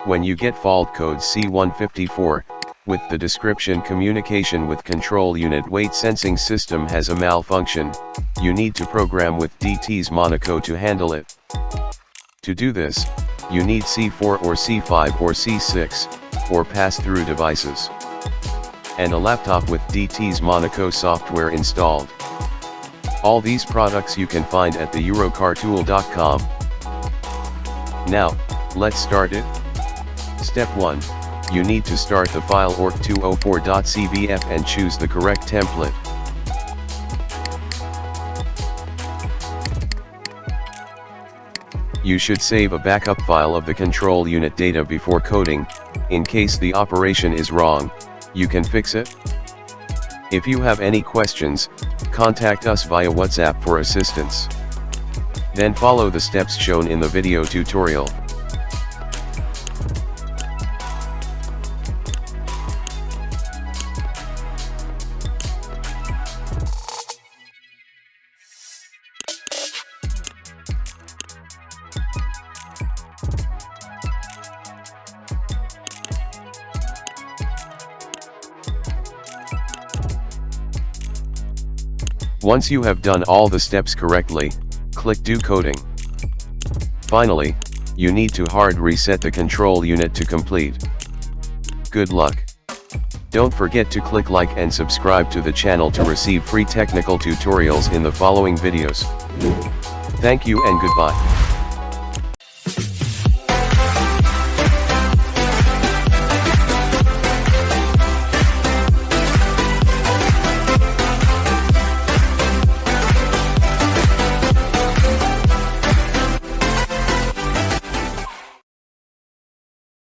When you get fault code C154, with the description communication with control unit weight sensing system has a malfunction, you need to program with DTS Monaco to handle it. To do this, you need C4 or C5 or C6, or Passthru devices, and a laptop with DTS Monaco software installed. All these products you can find at the CarTool.com. Now, let's start it. Step 1. You need to start the file org204.cbf and choose the correct template. You should save a backup file of the control unit data before coding. In case the operation is wrong, you can fix it. If you have any questions, contact us via WhatsApp for assistance. Then follow the steps shown in the video tutorial. Once you have done all the steps correctly, click Do Coding. Finally, you need to hard reset the control unit to complete. Good luck. Don't forget to click like and subscribe to the channel to receive free technical tutorials in the following videos. Thank you and goodbye.